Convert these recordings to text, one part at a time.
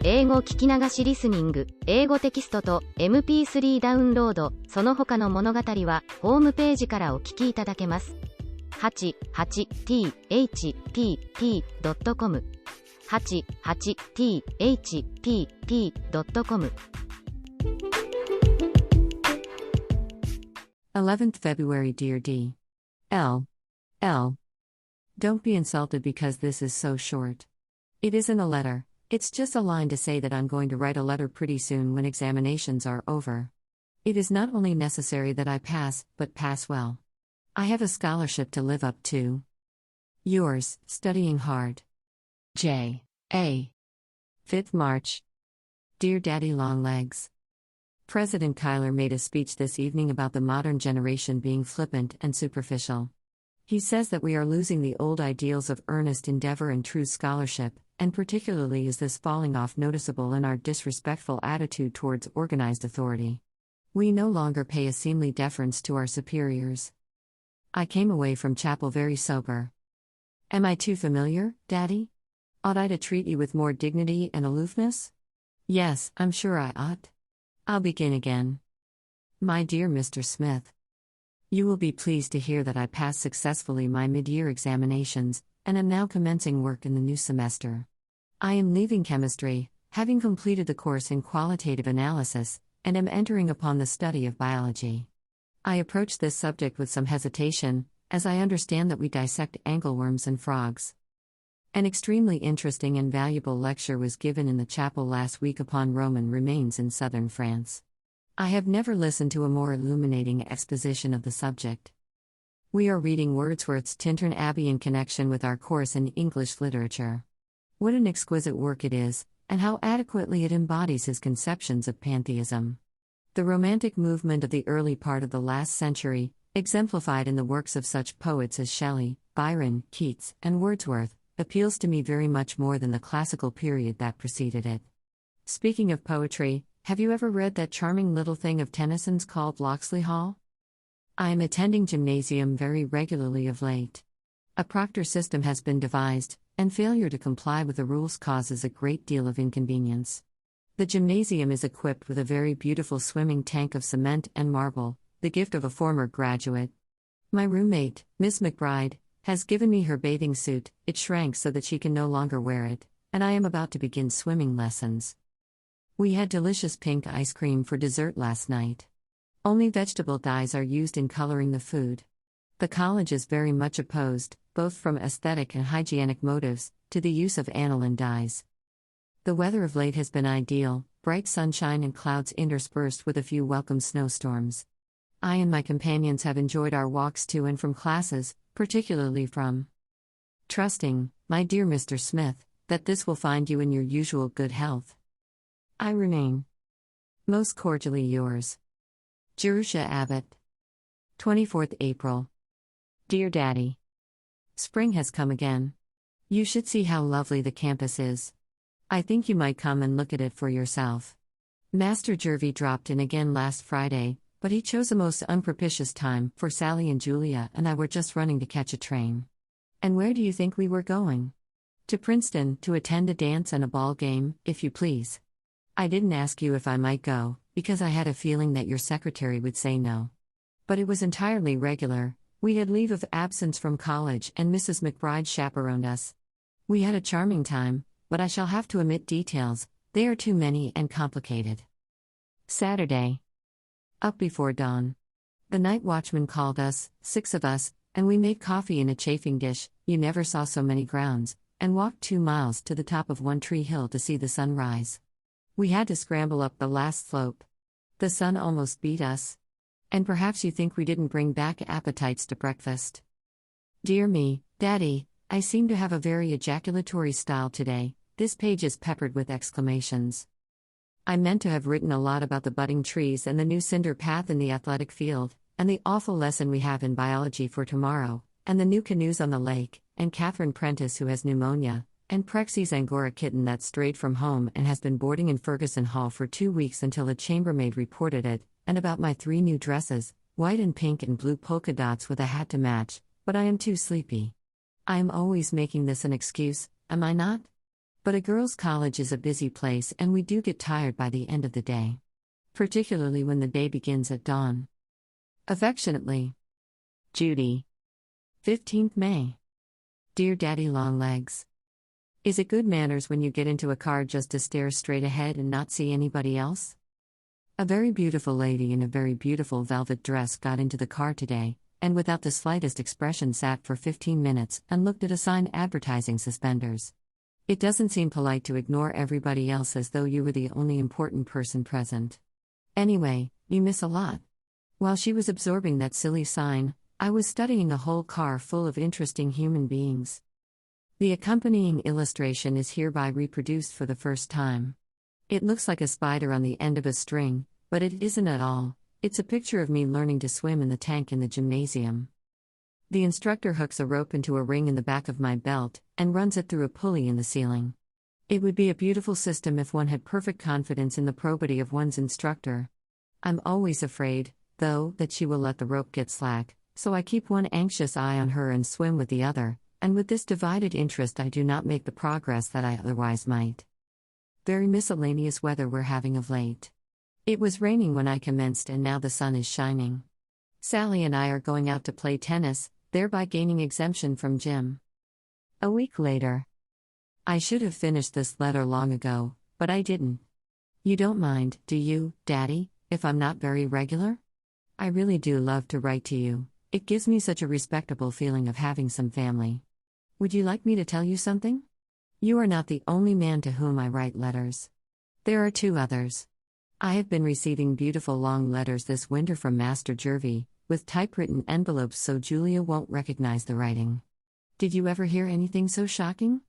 英語聞き流しリスニング、英語テキストと MP3 ダウンロード、その他の物語はホームページからお聞きいただけます。88thpp.com 88thpp.com 11th February Dear D. L. Don't be insulted because this is so short. It isn't a letter, it's just a line to say that I'm going to write a letter pretty soon when examinations are over. It is not only necessary that I pass, but pass well. I have a scholarship to live up to. Yours, studying hard. J. A. 5th March. Dear Daddy Longlegs. President Kyler made a speech this evening about the modern generation being flippant and superficial. He says that we are losing the old ideals of earnest endeavor and true scholarship, and particularly is this falling off noticeable in our disrespectful attitude towards organized authority. We no longer pay a seemly deference to our superiors. I came away from chapel very sober. Am I too familiar, Daddy? Ought I to treat you with more dignity and aloofness? Yes, I'm sure I ought. I'll begin again. My dear Mr. Smith, you will be pleased to hear that I passed successfully my mid-year examinations, and am now commencing work in the new semester. I am leaving chemistry, having completed the course in qualitative analysis, and am entering upon the study of biology. I approach this subject with some hesitation, as I understand that we dissect angleworms and frogs. An extremely interesting and valuable lecture was given in the chapel last week upon Roman remains in southern France. I have never listened to a more illuminating exposition of the subject. We are reading Wordsworth's Tintern Abbey in connection with our course in English literature. What an exquisite work it is, and how adequately it embodies his conceptions of pantheism. The romantic movement of the early part of the last century, exemplified in the works of such poets as Shelley, Byron, Keats, and Wordsworth, appeals to me very much more than the classical period that preceded it. Speaking of poetry, have you ever read that charming little thing of Tennyson's called Locksley Hall? I am attending gymnasium very regularly of late. A proctor system has been devised, and failure to comply with the rules causes a great deal of inconvenience. The gymnasium is equipped with a very beautiful swimming tank of cement and marble, the gift of a former graduate. My roommate, Miss McBride, has given me her bathing suit. It shrank so that she can no longer wear it, and I am about to begin swimming lessons. We had delicious pink ice cream for dessert last night. Only vegetable dyes are used in coloring the food. The college is very much opposed, both from aesthetic and hygienic motives, to the use of aniline dyes. The weather of late has been ideal, bright sunshine and clouds interspersed with a few welcome snowstorms. I and my companions have enjoyed our walks to and from classes, particularly from. Trusting, my dear Mr. Smith, that this will find you in your usual good health. I remain most cordially yours, Jerusha Abbott. 24th April. Dear Daddy, spring has come again. You should see how lovely the campus is. I think you might come and look at it for yourself. Master Jervy dropped in again last Friday, but he chose a most unpropitious time, for Sally and Julia and I were just running to catch a train. And where do you think we were going? To Princeton, to attend a dance and a ball game, if you please. I didn't ask you if I might go, because I had a feeling that your secretary would say no. But it was entirely regular. We had leave of absence from college and Mrs. McBride chaperoned us. We had a charming time, but I shall have to omit details, they are too many and complicated. Saturday. Up before dawn. The night watchman called us, 6 of us, and we made coffee in a chafing dish, you never saw so many grounds, and walked 2 miles to the top of One Tree Hill to see the sun rise. We had to scramble up the last slope. The sun almost beat us. And perhaps you think we didn't bring back appetites to breakfast. Dear me, Daddy, I seem to have a very ejaculatory style today. This page is peppered with exclamations. I meant to have written a lot about the budding trees and the new cinder path in the athletic field, and the awful lesson we have in biology for tomorrow, and the new canoes on the lake, and Catherine Prentice who has pneumonia, and Prexy's Angora kitten that strayed from home and has been boarding in Ferguson Hall for 2 weeks until a chambermaid reported it, and about my 3 new dresses, white and pink and blue polka dots with a hat to match, but I am too sleepy. I am always making this an excuse, am I not? But a girls' college is a busy place and we do get tired by the end of the day. Particularly when the day begins at dawn. Affectionately, Judy. 15th May. Dear Daddy Longlegs. Is it good manners when you get into a car just to stare straight ahead and not see anybody else? A very beautiful lady in a very beautiful velvet dress got into the car today, and without the slightest expression sat for 15 minutes and looked at a sign advertising suspenders. It doesn't seem polite to ignore everybody else as though you were the only important person present. Anyway, you miss a lot. While she was absorbing that silly sign, I was studying a whole car full of interesting human beings. The accompanying illustration is hereby reproduced for the first time. It looks like a spider on the end of a string, but it isn't at all. It's a picture of me learning to swim in the tank in the gymnasium. The instructor hooks a rope into a ring in the back of my belt and runs it through a pulley in the ceiling. It would be a beautiful system if one had perfect confidence in the probity of one's instructor. I'm always afraid, though, that she will let the rope get slack, so I keep one anxious eye on her and swim with the other, and with this divided interest I do not make the progress that I otherwise might. Very miscellaneous weather we're having of late. It was raining when I commenced and now the sun is shining. Sally and I are going out to play tennis, thereby gaining exemption from gym. A week later. I should have finished this letter long ago, but I didn't. You don't mind, do you, Daddy, if I'm not very regular? I really do love to write to you. It gives me such a respectable feeling of having some family. Would you like me to tell you something? You are not the only man to whom I write letters. There are 2 others. I have been receiving beautiful long letters this winter from Master Jervy, with typewritten envelopes so Julia won't recognize the writing. Did you ever hear anything so shocking?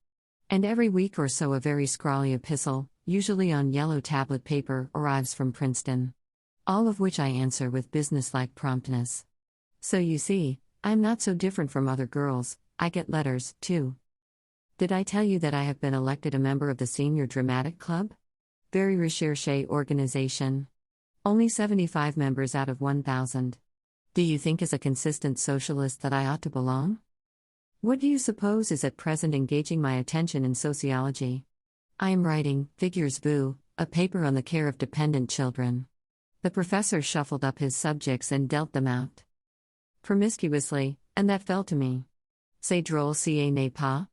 And every week or so a very scrawly epistle, usually on yellow tablet paper, arrives from Princeton. All of which I answer with businesslike promptness. So you see, I'm not so different from other girls, I get letters, too. Did I tell you that I have been elected a member of the Senior Dramatic Club? Very recherché organization. Only 75 members out of 1,000. Do you think as a consistent socialist that I ought to belong? What do you suppose is at present engaging my attention in sociology? I am writing, Figures Vu, a paper on the care of dependent children. The professor shuffled up his subjects and dealt them out promiscuously, and that fell to me. C'est drôle ce n'est pas?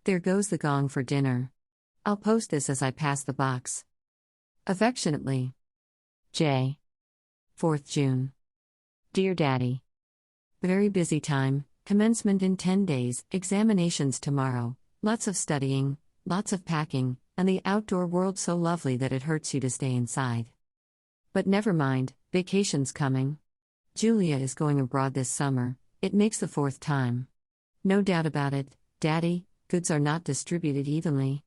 There goes the gong for dinner. I'll post this as I pass the box. Affectionately, J. 4th June. Dear Daddy. Very busy time, commencement in 10 days, examinations tomorrow, lots of studying, lots of packing, and the outdoor world so lovely that it hurts you to stay inside. But never mind, vacation's coming. Julia is going abroad this summer, it makes the 4th time. No doubt about it, Daddy, goods are not distributed evenly.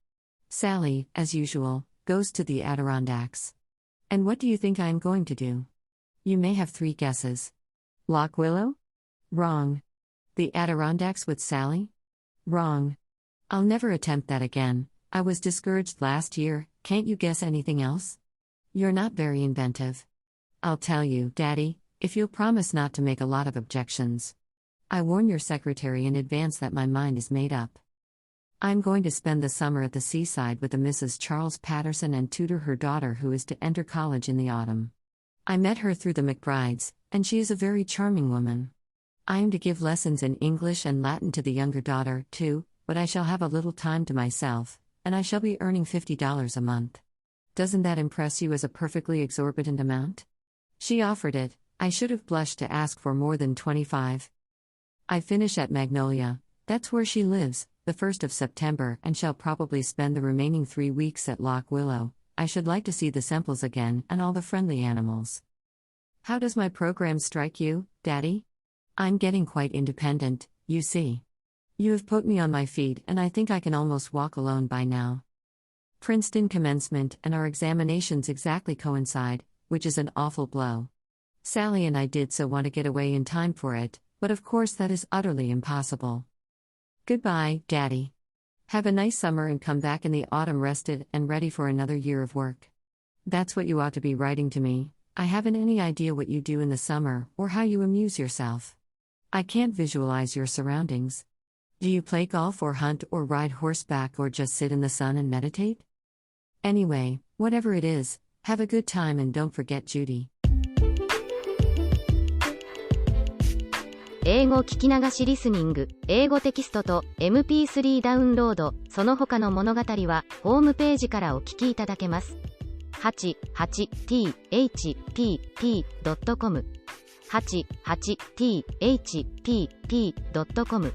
Sally, as usual, goes to the Adirondacks. And what do you think I am going to do? You may have 3 guesses. Lock Willow? Wrong. The Adirondacks with Sally? Wrong. I'll never attempt that again. I was discouraged last year, can't you guess anything else? You're not very inventive. I'll tell you, Daddy, if you'll promise not to make a lot of objections. I warn your secretary in advance that my mind is made up. I'm going to spend the summer at the seaside with a Mrs. Charles Patterson and tutor her daughter who is to enter college in the autumn. I met her through the McBrides, and she is a very charming woman. I am to give lessons in English and Latin to the younger daughter, too, but I shall have a little time to myself, and I shall be earning $50 a month. Doesn't that impress you as a perfectly exorbitant amount? She offered it, I should have blushed to ask for more than 25. I finish at Magnolia, that's where she lives, the 1st of September, and shall probably spend the remaining 3 weeks at Lock Willow. I should like to see the Semples again and all the friendly animals. How does my program strike you, Daddy? I'm getting quite independent, you see. You have put me on my feet and I think I can almost walk alone by now. Princeton commencement and our examinations exactly coincide, which is an awful blow. Sally and I did so want to get away in time for it, but of course that is utterly impossible. Goodbye, Daddy. Have a nice summer and come back in the autumn rested and ready for another year of work. That's what you ought to be writing to me. I haven't any idea what you do in the summer or how you amuse yourself. I can't visualize your surroundings. Do you play golf or hunt or ride horseback or just sit in the sun and meditate? Anyway, whatever it is, have a good time and don't forget Judy. 英語聞き流しリスニング、英語テキストと MP3 ダウンロード、その他の物語はホームページからお聞きいただけます。88thpp.com 88thpp.com